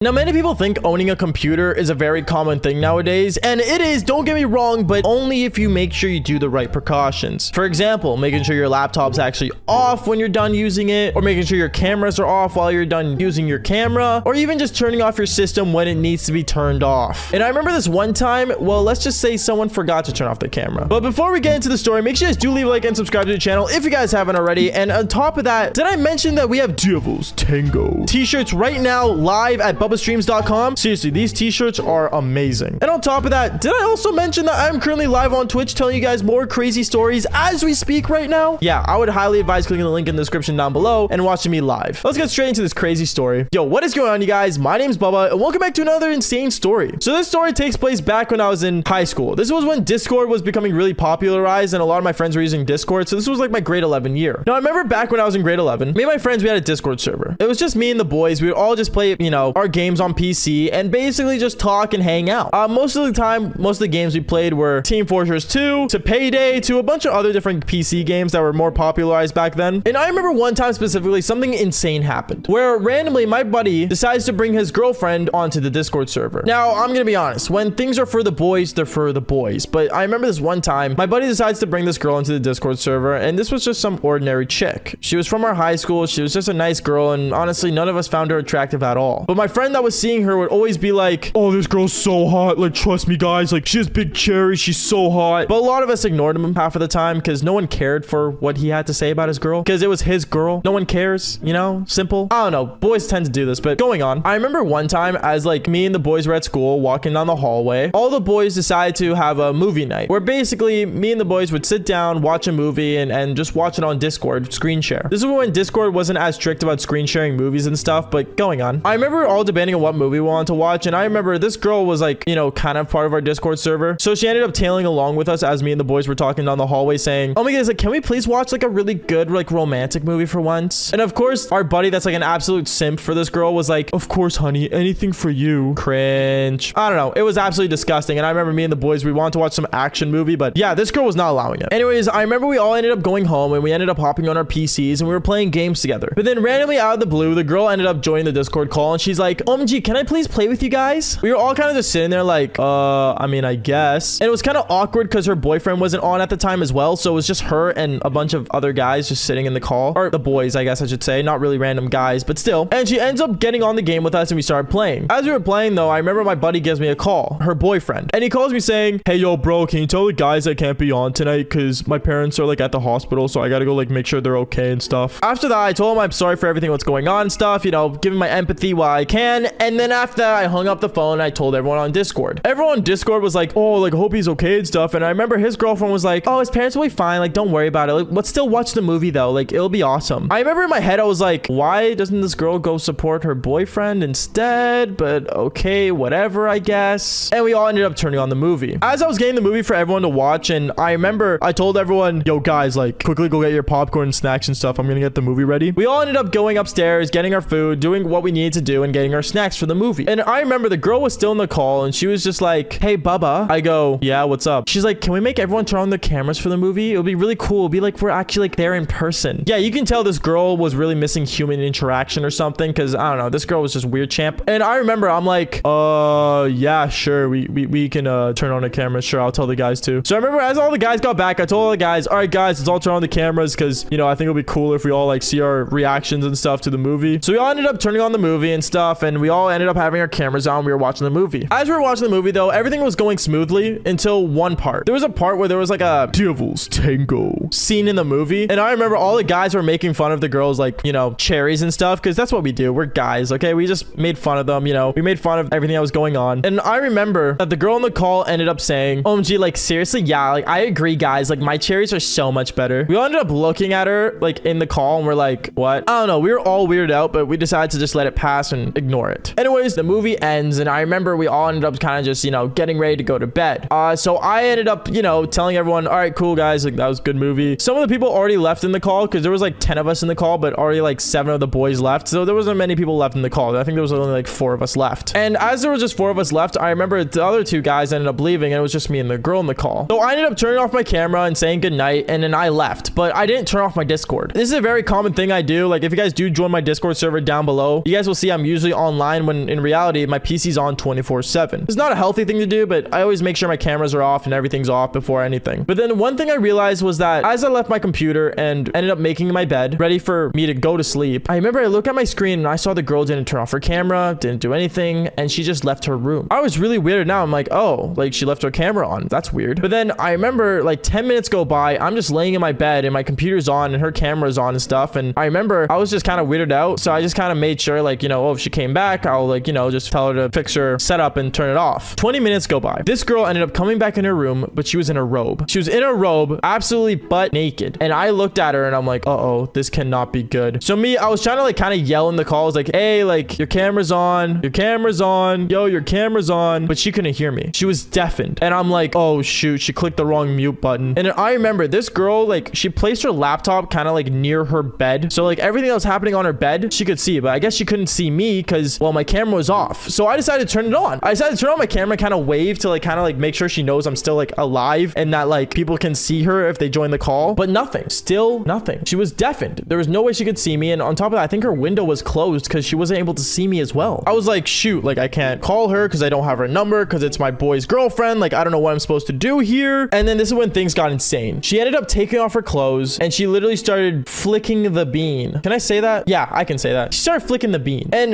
Now, many people think owning a computer is a very common thing nowadays, and it is, don't get me wrong, but only if you make sure you do the right precautions. For example, making sure your laptop's actually off when you're done using it, or making sure your cameras are off while you're done using your camera, or even just turning off your system when it needs to be turned off. And I remember this one time, well, let's just say someone forgot to turn off the camera. But before we get into the story, make sure you guys do leave a like and subscribe to the channel if you guys haven't already. And on top of that, did I mention that we have Devil's Tango t-shirts right now live at bubbastreams.com? Seriously, these t-shirts are amazing. And on top of that, did I also mention that I'm currently live on Twitch telling you guys more crazy stories as we speak right now? Yeah, I would highly advise clicking the link in the description down below and watching me live. Let's get straight into this crazy story. Yo, what is going on, you guys? My name's Bubba, and welcome back to another insane story. So this story takes place back when I was in high school. This was when Discord was becoming really popularized, and a lot of my friends were using Discord. So this was like my grade 11 year. Now, I remember back when I was in grade 11, me and my friends, we had a Discord server. It was just me and the boys. We would all just play, you know, our games on PC and basically just talk and hang out. Most of the time, most of the games we played were Team Fortress 2 to Payday to a bunch of other different PC games that were more popularized back then. And I remember one time specifically, something insane happened where randomly my buddy decides to bring his girlfriend onto the Discord server. Now, I'm gonna be honest, when things are for the boys, they're for the boys. But I remember this one time, my buddy decides to bring this girl into the Discord server, and this was just some ordinary chick. She was from our high school. She was just a nice girl, and honestly, none of us found her attractive at all. But my friend that was seeing her would always be like, oh, this girl's so hot. Like, trust me, guys. Like, she has big cherries. She's so hot. But a lot of us ignored him half of the time because no one cared for what he had to say about his girl because it was his girl. No one cares, you know? Simple. I don't know. Boys tend to do this, but going on. I remember one time as like me and the boys were at school walking down the hallway, all the boys decided to have a movie night where basically me and the boys would sit down, watch a movie and just watch it on Discord, screen share. This is when Discord wasn't as strict about screen sharing movies and stuff, but going on. I remember all debating on what movie we wanted to watch, and I remember this girl was like, you know, kind of part of our Discord server. So she ended up tailing along with us as me and the boys were talking down the hallway saying, oh my goodness, like, can we please watch like a really good, like romantic movie for once? And of course, our buddy that's like an absolute simp for this girl was like, of course, honey, anything for you. Cringe. I don't know. It was absolutely disgusting. And I remember me and the boys, we wanted to watch some action movie, but yeah, this girl was not allowing it. Anyways, I remember we all ended up going home and we ended up hopping on our PCs and we were playing games together. But then randomly out of the blue, the girl ended up joining the Discord call and she's like, OMG, can I please play with you guys? We were all kind of just sitting there like, I mean, I guess. And it was kind of awkward because her boyfriend wasn't on at the time as well. So it was just her and a bunch of other guys just sitting in the call, or the boys, I guess I should say, not really random guys, but still. And she ends up getting on the game with us and we started playing. As we were playing though, I remember my buddy gives me a call, her boyfriend, and he calls me saying, hey, yo, bro, can you tell the guys I can't be on tonight because my parents are like at the hospital, so I gotta go like make sure they're okay and stuff. After that, I told him I'm sorry for everything that's going on and stuff, you know, giving my empathy while I can. And then after that, I hung up the phone and I told everyone on Discord. Everyone on Discord was like, oh, like, I hope he's okay and stuff. And I remember his girlfriend was like, oh, his parents will be fine. Like, don't worry about it. Like, let's still watch the movie though. Like, it'll be awesome. I remember in my head, I was like, why doesn't this girl go support her boyfriend instead? But okay, whatever, I guess. And we all ended up turning on the movie. As I was getting the movie for everyone to watch, and I remember I told everyone, yo, guys, like, quickly go get your popcorn and snacks and stuff. I'm gonna get the movie ready. We all ended up going upstairs, getting our food, doing what we needed to do, and getting our snacks for the movie. And I remember the girl was still in the call, and she was just like, hey, Bubba. I go, yeah, what's up? She's like, can we make everyone turn on their cameras for the movie? It'll be really cool. It'll be like we're actually like there in person. Yeah, you can tell this girl was really missing human interaction or something, because I don't know, this girl was just weird champ. And I remember I'm like, yeah, sure, we can turn on the cameras. Sure, I'll tell the guys too. So I remember as all the guys got back, I told all the guys, all right, guys, let's all turn on the cameras because, you know, I think it'll be cool if we all like see our reactions and stuff to the movie. So we all ended up turning on the movie and stuff, and we all ended up having our cameras on. We were watching the movie. As we were watching the movie though, everything was going smoothly until one part. There was a part where there was like a Devil's Tango scene in the movie, and I remember all the guys were making fun of the girls, like, you know, cherries and stuff, because that's what we do. We're guys, okay? We just made fun of them, you know, we made fun of everything that was going on. And I remember that the girl on the call ended up saying, OMG, like, seriously, yeah, like, I agree, guys, like, my cherries are so much better. We all ended up looking at her like in the call and we're like, what? I don't know, we were all weirded out, but we decided to just let it pass and ignore it. Anyways, the movie ends, and I remember we all ended up kind of just, you know, getting ready to go to bed. So I ended up, you know, telling everyone, all right, cool, guys, like, that was a good movie. Some of the people already left in the call because there was like 10 of us in the call, but already like 7 of the boys left. So there wasn't many people left in the call. I think there was only like 4 of us left. And as there was just 4 of us left, I remember the other 2 guys ended up leaving, and it was just me and the girl in the call. So I ended up turning off my camera and saying goodnight, and then I left, but I didn't turn off my Discord. This is a very common thing I do. Like, if you guys do join my Discord server down below, you guys will see I'm usually on online when in reality, my PC's on 24/7. It's not a healthy thing to do, but I always make sure my cameras are off and everything's off before anything. But then one thing I realized was that as I left my computer and ended up making my bed, ready for me to go to sleep, I remember I looked at my screen and I saw the girl didn't turn off her camera, didn't do anything, and she just left her room. I was really weirded out. I'm like, oh, like she left her camera on. That's weird. But then I remember like 10 minutes go by, I'm just laying in my bed and my computer's on and her camera's on and stuff. And I remember I was just kind of weirded out. So I just kind of made sure like, you know, oh, if she came back, I'll like, you know, just tell her to fix her setup and turn it off. 20 minutes go by. This girl ended up coming back in her room, but she was in a robe. She was in a robe, absolutely butt naked. And I looked at her and I'm like, uh-oh, this cannot be good. So me, I was trying to like kind of yell in the call. I was like, hey, like your camera's on, your camera's on, yo, your camera's on. But she couldn't hear me. She was deafened. And I'm like, oh shoot, she clicked the wrong mute button. And I remember this girl, like she placed her laptop kind of like near her bed. So like everything that was happening on her bed, she could see, but I guess she couldn't see me because, well, my camera was off. So I decided to turn it on. I decided to turn on my camera, kind of wave to like kind of like make sure she knows I'm still like alive and that like people can see her if they join the call, but nothing, still nothing. She was deafened. There was no way she could see me. And on top of that, I think her window was closed because she wasn't able to see me as well. I was like, shoot, like I can't call her because I don't have her number because it's my boy's girlfriend. Like, I don't know what I'm supposed to do here. And then this is when things got insane. She ended up taking off her clothes and she literally started flicking the bean. Can I say that? Yeah, I can say that. She started flicking the bean. And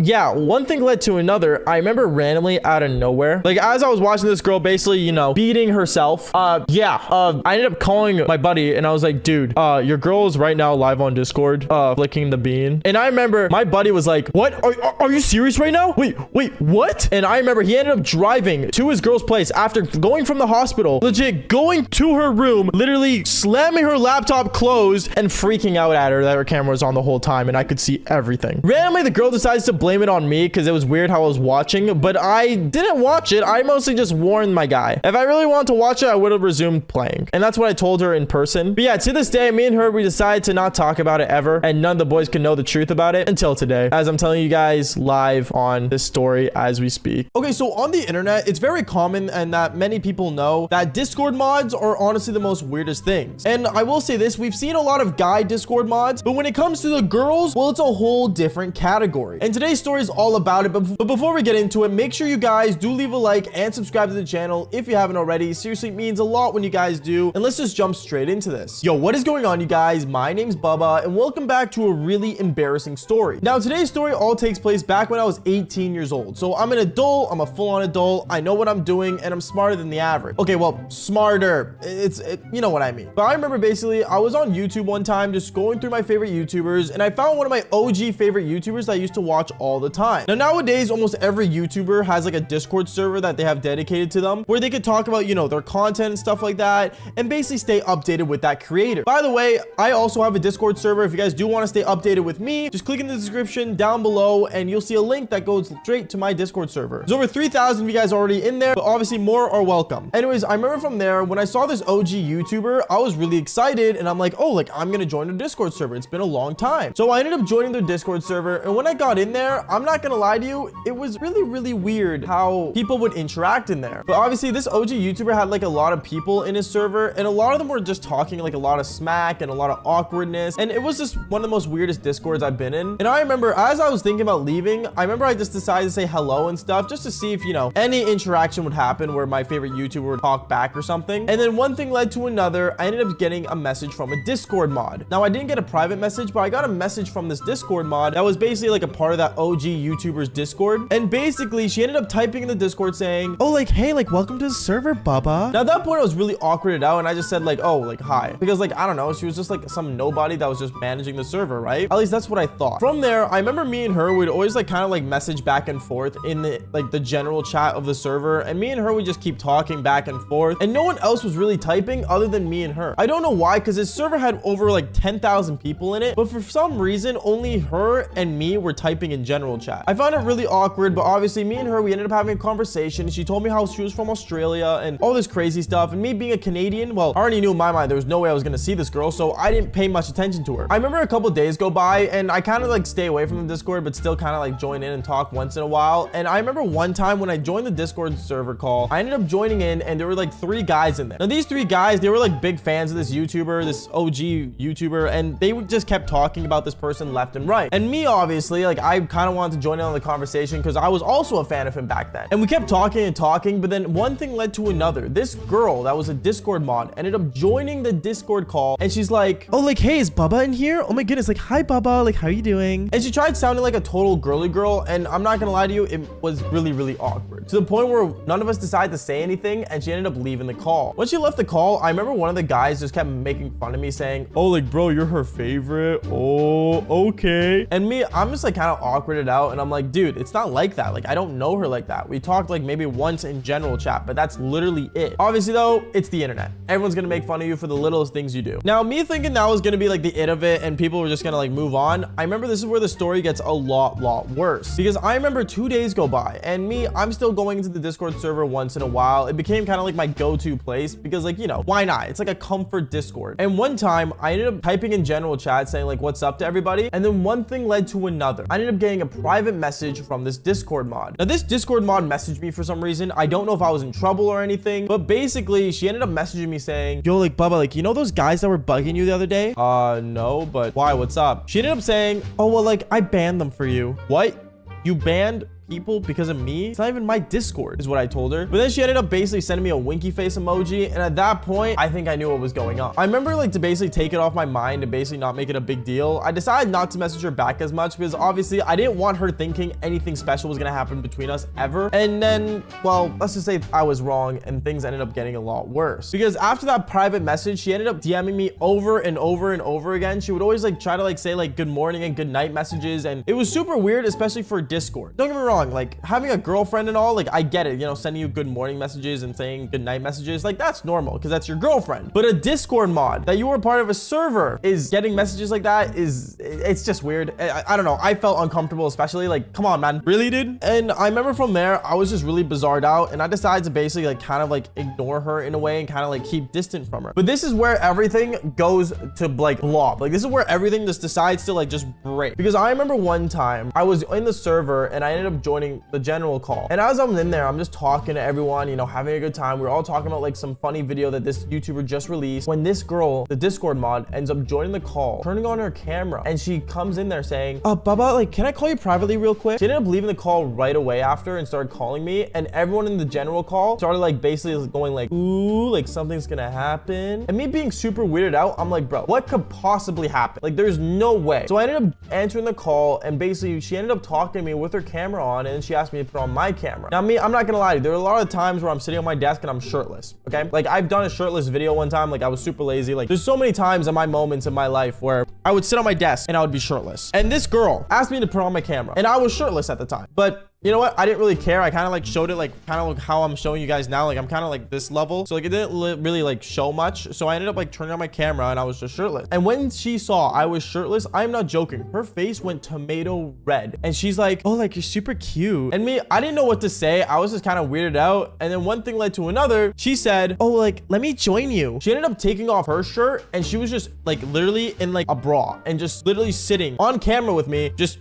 yeah, one thing led to another. I remember randomly out of nowhere, like as I was watching this girl basically, you know, beating herself. I ended up calling my buddy and I was like, dude, your girl is right now live on Discord, flicking the bean. And I remember my buddy was like, what? Are you serious right now? Wait, what? And I remember he ended up driving to his girl's place after going from the hospital, legit going to her room, literally slamming her laptop closed and freaking out at her that her camera was on the whole time and I could see everything. Randomly, the girl decides to blame it on me because it was weird how I was watching, but I didn't watch it. I mostly just warned my guy. If I really wanted to watch it, I would have resumed playing. And that's what I told her in person. But yeah, to this day, me and her, we decided to not talk about it ever, and none of the boys could know the truth about it until today, as I'm telling you guys live on this story as we speak. Okay, so on the internet, it's very common and that many people know that Discord mods are honestly the most weirdest things. And I will say this, we've seen a lot of guy Discord mods, but when it comes to the girls, well, it's a whole different category. And today's story is all about it. But before we get into it, make sure you guys do leave a like and subscribe to the channel if you haven't already. Seriously, it means a lot when you guys do. And let's just jump straight into this. Yo, what is going on, you guys? My name's Bubba, and welcome back to a really embarrassing story. Now, today's story all takes place back when I was 18 years old. So I'm an adult, I'm a full-on adult, I know what I'm doing, and I'm smarter than the average. Okay, well, smarter. You know what I mean. But I remember basically, I was on YouTube one time just going through my favorite YouTubers, and I found one of my OG favorite YouTubers that I used to watch all the time. Now, nowadays, almost every YouTuber has like a Discord server that they have dedicated to them where they could talk about, you know, their content and stuff like that and basically stay updated with that creator. By the way, I also have a Discord server. If you guys do want to stay updated with me, just click in the description down below and you'll see a link that goes straight to my Discord server. There's over 3,000 of you guys already in there, but obviously more are welcome. Anyways, I remember from there, when I saw this OG YouTuber, I was really excited and I'm like, oh, like I'm going to join the Discord server. It's been a long time. So I ended up joining their Discord server. And when I got in there, I'm not going to lie to you, it was really weird how people would interact in there. But obviously this OG YouTuber had like a lot of people in his server and a lot of them were just talking like a lot of smack and a lot of awkwardness. And it was just one of the most weirdest Discords I've been in. And I remember as I was thinking about leaving, I remember I just decided to say hello and stuff just to see if, you know, any interaction would happen where my favorite YouTuber would talk back or something. And then one thing led to another. I ended up getting a message from a Discord mod. Now I didn't get a private message, but I got a message from this Discord mod that was basically like a part of that OG YouTuber's Discord. And basically she ended up typing in the Discord saying, oh, like, hey, like, welcome to the server, Bubba. Now at that point I was really awkwarded out and I just said like, oh, like, hi. Because like, I don't know, she was just like some nobody that was just managing the server, right? At least that's what I thought. From there, I remember me and her would always like kind of like message back and forth in the like the general chat of the server. And me and her would just keep talking back and forth. And no one else was really typing other than me and her. I don't know why, because this server had over like 10,000 people in it. But for some reason, only her and me were typing in general chat. I found it really awkward, but obviously me and her, we ended up having a conversation. She told me how she was from Australia and all this crazy stuff. And me being a Canadian, well, I already knew in my mind there was no way I was gonna see this girl, so I didn't pay much attention to her. I remember a couple days go by and I kind of like stay away from the Discord, but still kind of like join in and talk once in a while. And I remember one time when I joined the Discord server call, I ended up joining in and there were like 3 guys in there. Now these 3 guys, they were like big fans of this YouTuber, this OG YouTuber, and they just kept talking about this person left and right. And me, obviously, like I kind of wanted to join in on the conversation because I was also a fan of him back then. And we kept talking and talking, but then one thing led to another. This girl that was a Discord mod ended up joining the Discord call, and she's like, oh, like, hey, is Bubba in here? Oh my goodness, like, hi Bubba, like, how you doing? And she tried sounding like a total girly girl, and I'm not gonna lie to you, it was really, really awkward, to the point where none of us decided to say anything, and she ended up leaving the call. When she left the call, I remember one of the guys just kept making fun of me, saying, oh, like, bro, you're her favorite. Oh, okay. And me, I'm just like kind of awkwarded out, and I'm like, dude, it's not like that. Like, I don't know her like that. We talked like maybe once in general chat, but that's literally it. Obviously though, it's the internet. Everyone's gonna make fun of you for the littlest things you do. Now, me thinking that was gonna be like the it of it and people were just gonna like move on, I remember this is where the story gets a lot worse, because I remember 2 days go by, and me, I'm still going into the Discord server once in a while. It became kind of like my go-to place because, like, you know, why not? It's like a comfort Discord. And one time I ended up typing in general chat saying like, what's up to everybody? And then one thing led to another. I ended up getting a private message from this Discord mod. Now, this Discord mod messaged me for some reason. I don't know if I was in trouble or anything, but basically she ended up messaging me saying, yo, like, Bubba, like, you know those guys that were bugging you the other day? No, but why? What's up? She ended up saying, oh, well, like, I banned them for you. What? You banned people because of me? It's not even my Discord, is what I told her. But then she ended up basically sending me a winky face emoji, and at that point I think I knew what was going on. I remember, like, to basically take it off my mind and basically not make it a big deal, I decided not to message her back as much because obviously I didn't want her thinking anything special was gonna happen between us ever. And then, well, let's just say I was wrong and things ended up getting a lot worse, because after that private message she ended up DMing me over and over and over again. She would always like try to like say like good morning and good night messages, and it was super weird, especially for Discord. Don't get me wrong, like, having a girlfriend and all, like, I get it, you know, sending you good morning messages and saying good night messages, like, that's normal because that's your girlfriend. But a Discord mod that you were part of a server is getting messages like that it's just weird. I don't know, I felt uncomfortable, especially like, come on, man, really, dude? And I remember from there I was just really bizarred out, and I decided to basically like kind of like ignore her in a way and kind of like keep distant from her. But this is where everything goes to like blob. Like, this is where everything just decides to like just break, because I remember one time I was in the server and I ended up joining the general call, and as I'm in there, I'm just talking to everyone, you know, having a good time. We're all talking about like some funny video that this YouTuber just released, when this girl, the Discord mod, ends up joining the call, turning on her camera, and she comes in there saying, Bubba, like, can I call you privately real quick? She ended up leaving the call right away after and started calling me, and everyone in the general call started like basically going like, ooh, like something's gonna happen. And me being super weirded out, I'm like, bro, what could possibly happen? Like, there's no way. So I ended up answering the call, and basically she ended up talking to me with her camera on, and she asked me to put on my camera. Now, me, I'm not gonna lie to you, there are a lot of times where I'm sitting on my desk and I'm shirtless, okay? Like, I've done a shirtless video one time, like I was super lazy. Like, there's so many times in my moments in my life where I would sit on my desk and I would be shirtless. And this girl asked me to put on my camera, and I was shirtless at the time. But you know what? I didn't really care. I kind of like showed it like kind of like how I'm showing you guys now. Like, I'm kind of like this level. So like it didn't really like show much. So I ended up like turning on my camera and I was just shirtless. And when she saw I was shirtless, I'm not joking, her face went tomato red. And she's like, oh, like, you're super cute. And me, I didn't know what to say. I was just kind of weirded out. And then one thing led to another. She said, oh, like, let me join you. She ended up taking off her shirt, and she was just like literally in like a bra and just literally sitting on camera with me, just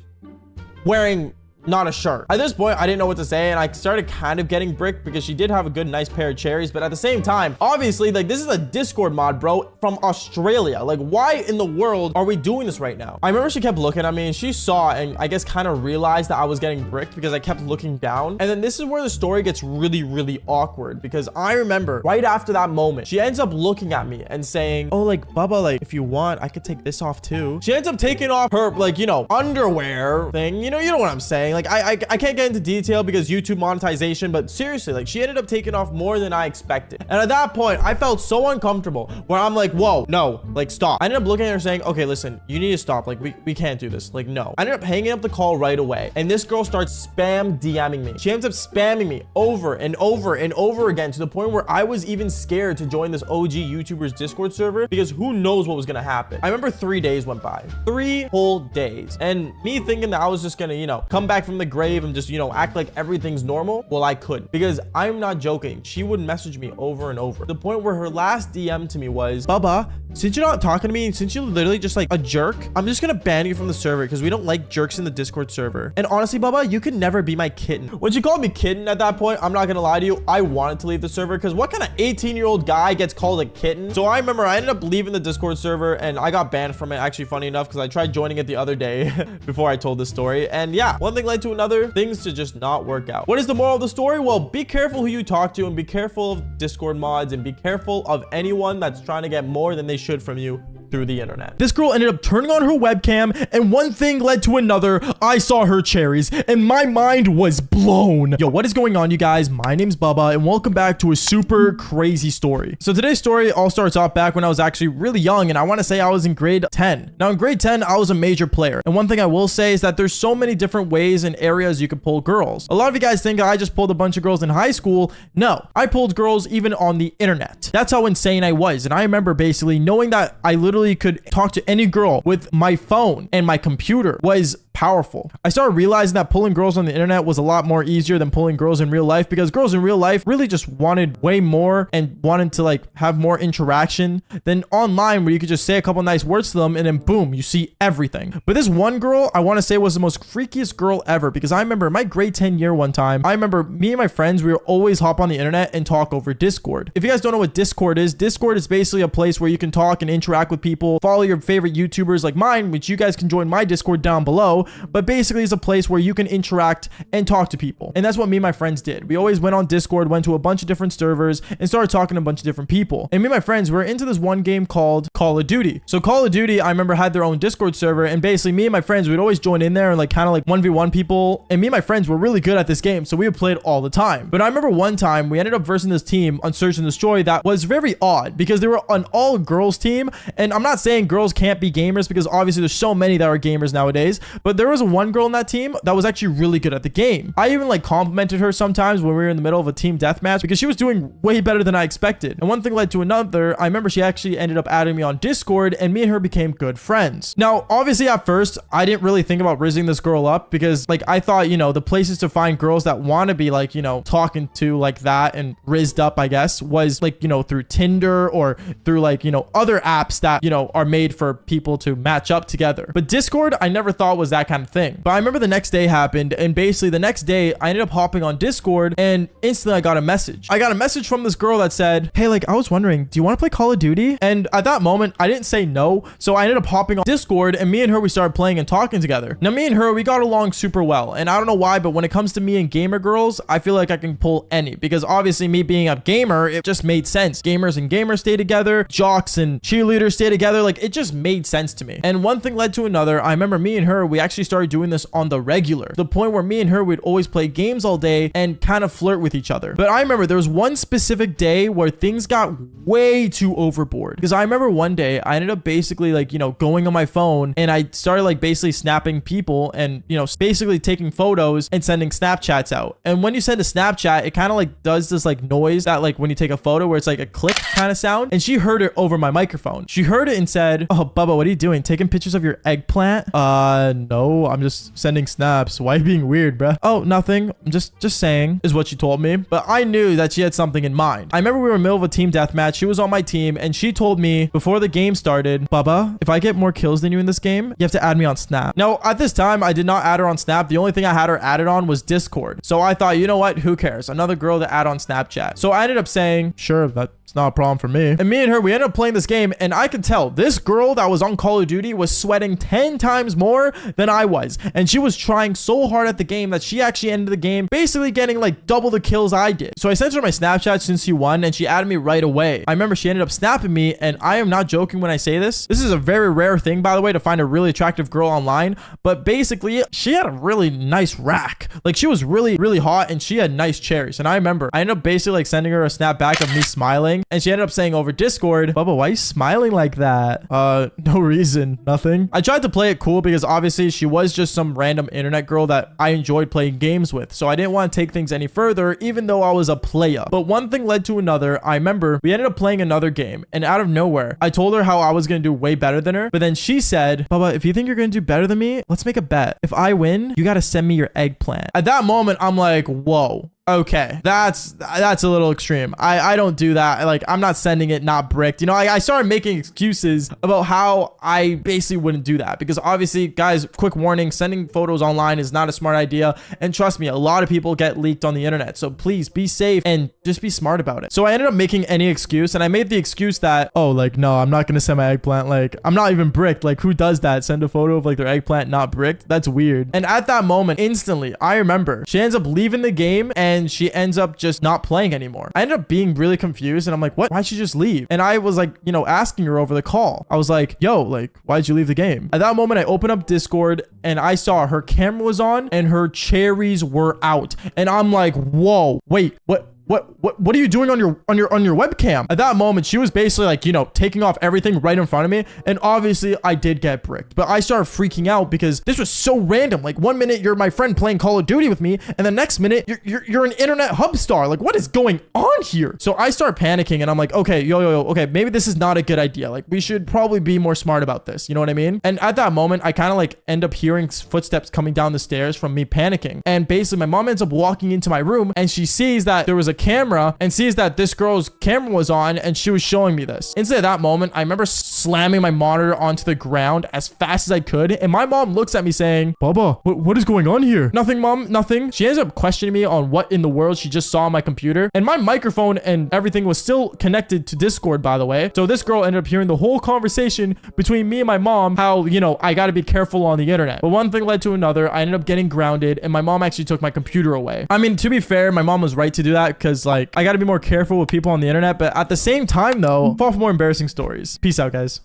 wearing not a shirt. At this point, I didn't know what to say, and I started kind of getting bricked because she did have a good, nice pair of cherries. But at the same time, obviously, like, this is a Discord mod, bro, from Australia. Like, why in the world are we doing this right now? I remember she kept looking at me, and she saw and I guess kind of realized that I was getting bricked because I kept looking down. And then this is where the story gets really, really awkward, because I remember right after that moment, she ends up looking at me and saying, oh, like, Bubba, like, if you want, I could take this off too. She ends up taking off her, like, you know, underwear thing. You know what I'm saying? Like, I can't get into detail because YouTube monetization, but seriously, like, she ended up taking off more than I expected. And at that point, I felt so uncomfortable where I'm like, whoa, no, like, stop. I ended up looking at her saying, okay, listen, you need to stop. Like, we can't do this. Like, no. I ended up hanging up the call right away. And this girl starts spam DMing me. She ends up spamming me over and over and over again, to the point where I was even scared to join this OG YouTuber's Discord server because who knows what was gonna happen. I remember 3 days went by. 3 whole days. And me thinking that I was just gonna, you know, come back from the grave and just, you know, act like everything's normal. Well, I couldn't, because I'm not joking. She would message me over and over, to the point where her last DM to me was, Bubba, since you're not talking to me, and since you're literally just like a jerk, I'm just gonna ban you from the server because we don't like jerks in the Discord server. And honestly, Bubba, you could never be my kitten. When she called me kitten at that point, I'm not gonna lie to you, I wanted to leave the server because what kind of 18-year-old guy gets called a kitten? So I remember I ended up leaving the Discord server and I got banned from it, actually, funny enough, because I tried joining it the other day before I told this story. And yeah, one thing led to another, things to just not work out. What is the moral of the story? Well, be careful who you talk to and be careful of Discord mods and be careful of anyone that's trying to get more than they should from you through the internet. This girl ended up turning on her webcam and one thing led to another. I saw her cherries and my mind was blown. Yo, what is going on, you guys? My name's Bubba and welcome back to a super crazy story. So today's story all starts off back when I was actually really young, and I want to say I was in grade 10. Now in grade 10, I was a major player. And one thing I will say is that there's so many different ways and areas you can pull girls. A lot of you guys think I just pulled a bunch of girls in high school. No, I pulled girls even on the internet. That's how insane I was. And I remember basically knowing that I literally could talk to any girl with my phone and my computer was powerful. I started realizing that pulling girls on the internet was a lot more easier than pulling girls in real life, because girls in real life really just wanted way more and wanted to like have more interaction than online, where you could just say a couple nice words to them and then boom, you see everything. But this one girl, I want to say, was the most freakiest girl ever, because I remember my grade 10 year one time, I remember me and my friends, we would always hop on the internet and talk over Discord. If you guys don't know what Discord is basically a place where you can talk and interact with people, follow your favorite YouTubers like mine, which you guys can join my Discord down below. But basically it's a place where you can interact and talk to people. And that's what me and my friends did. We always went on Discord, went to a bunch of different servers and started talking to a bunch of different people. And me and my friends were into this one game called Call of Duty. So Call of Duty, I remember, had their own Discord server, and basically me and my friends would always join in there and like kind of like 1v1 people. And me and my friends were really good at this game, so we would play it all the time. But I remember one time we ended up versing this team on Search and Destroy that was very odd, because they were an all girls team. And I'm not saying girls can't be gamers, because obviously there's so many that are gamers nowadays, but there was one girl in that team that was actually really good at the game. I even like complimented her sometimes when we were in the middle of a team deathmatch, because she was doing way better than I expected. And one thing led to another. I remember she actually ended up adding me on Discord and me and her became good friends. Now, obviously at first, I didn't really think about rizzing this girl up, because like I thought, you know, the places to find girls that want to be like, you know, talking to like that and rizzed up, I guess, was like, you know, through Tinder or through like, you know, other apps that, you know, are made for people to match up together. But Discord, I never thought was that kind of thing. But I remember the next day happened, and basically the next day I ended up hopping on Discord and instantly I got a message. I got a message from this girl that said, hey, like I was wondering, do you want to play Call of Duty? And at that moment I didn't say no, so I ended up hopping on Discord, and me and her, we started playing and talking together. Now me and her, we got along super well, and I don't know why, but when it comes to me and gamer girls, I feel like I can pull any, because obviously me being a gamer, it just made sense. Gamers and gamers stay together, jocks and cheerleaders stay together, like it just made sense to me. And one thing led to another. I remember me and her, we actually started doing this on the regular, the point where me and her would always play games all day and kind of flirt with each other. But I remember there was one specific day where things got way too overboard, because I remember one day I ended up basically like, you know, going on my phone and I started like basically snapping people and, you know, basically taking photos and sending Snapchats out. And when you send a Snapchat, it kind of like does this like noise that like when you take a photo where it's like a click kind of sound, and she heard it over my microphone. She heard it and said, oh, Bubba, what are you doing? Taking pictures of your eggplant? No, I'm just sending snaps. Why are you being weird, bruh? Oh, nothing. I'm just saying, is what she told me. But I knew that she had something in mind. I remember we were in the middle of a team deathmatch. She was on my team and she told me before the game started, Bubba, if I get more kills than you in this game, you have to add me on Snap. Now, at this time, I did not add her on Snap. The only thing I had her added on was Discord. So I thought, you know what? Who cares? Another girl to add on Snapchat. So I ended up saying, sure, that's not a problem for me. And me and her, we ended up playing this game, and I could tell this girl that was on Call of Duty was sweating 10 times more than I was. And she was trying so hard at the game that she actually ended the game basically getting like double the kills I did. So I sent her my Snapchat since she won, and she added me right away. I remember she ended up snapping me, and I am not joking when I say this. This is a very rare thing, by the way, to find a really attractive girl online. But basically, she had a really nice rack. Like she was really, really hot, and she had nice cherries. And I remember I ended up basically like sending her a snap back of me smiling, and she ended up saying over Discord, Bubba, why are you smiling like that? No reason, nothing. I tried to play it cool because obviously she was just some random internet girl that I enjoyed playing games with. So I didn't want to take things any further, even though I was a player. But one thing led to another. I remember we ended up playing another game, and out of nowhere, I told her how I was going to do way better than her. But then she said, Bubba, if you think you're going to do better than me, let's make a bet. If I win, you got to send me your eggplant. At that moment, I'm like, whoa. Okay, that's a little extreme. I don't do that. Like, I'm not sending it not bricked. You know, I started making excuses about how I basically wouldn't do that, because obviously, guys, quick warning, sending photos online is not a smart idea. And trust me, a lot of people get leaked on the internet. So please be safe and just be smart about it. So I ended up making any excuse, and I made the excuse that, oh, like, no, I'm not gonna send my eggplant. Like, I'm not even bricked. Like, who does that? Send a photo of like their eggplant not bricked? That's weird. And at that moment, instantly, I remember she ends up leaving the game and she ends up just not playing anymore. I ended up being really confused, and I'm like, what? Why'd she just leave? And I was like, you know, asking her over the call. I was like, yo, like, why'd you leave the game? At that moment, I opened up Discord and I saw her camera was on and her cherries were out. And I'm like, whoa, wait, what are you doing on your webcam? At that moment, she was basically like, you know, taking off everything right in front of me. And obviously I did get bricked, but I started freaking out because this was so random. Like, one minute you're my friend playing Call of Duty with me, and the next minute you're an internet hub star. Like, what is going on here? So I start panicking and I'm like, okay, yo, okay, maybe this is not a good idea. Like, we should probably be more smart about this. You know what I mean? And at that moment, I kind of like end up hearing footsteps coming down the stairs from me panicking. And basically my mom ends up walking into my room and she sees that there was a camera and sees that this girl's camera was on and she was showing me this. Instead of that moment, I remember slamming my monitor onto the ground as fast as I could, and my mom looks at me saying, Baba, what is going on here? Nothing, mom, nothing. She ends up questioning me on what in the world she just saw on my computer, and my microphone and everything was still connected to Discord, by the way. So this girl ended up hearing the whole conversation between me and my mom, how, you know, I got to be careful on the internet. But one thing led to another. I ended up getting grounded and my mom actually took my computer away. I mean, to be fair, my mom was right to do that, because like, I got to be more careful with people on the internet. But at the same time though, fall for more embarrassing stories. Peace out, guys.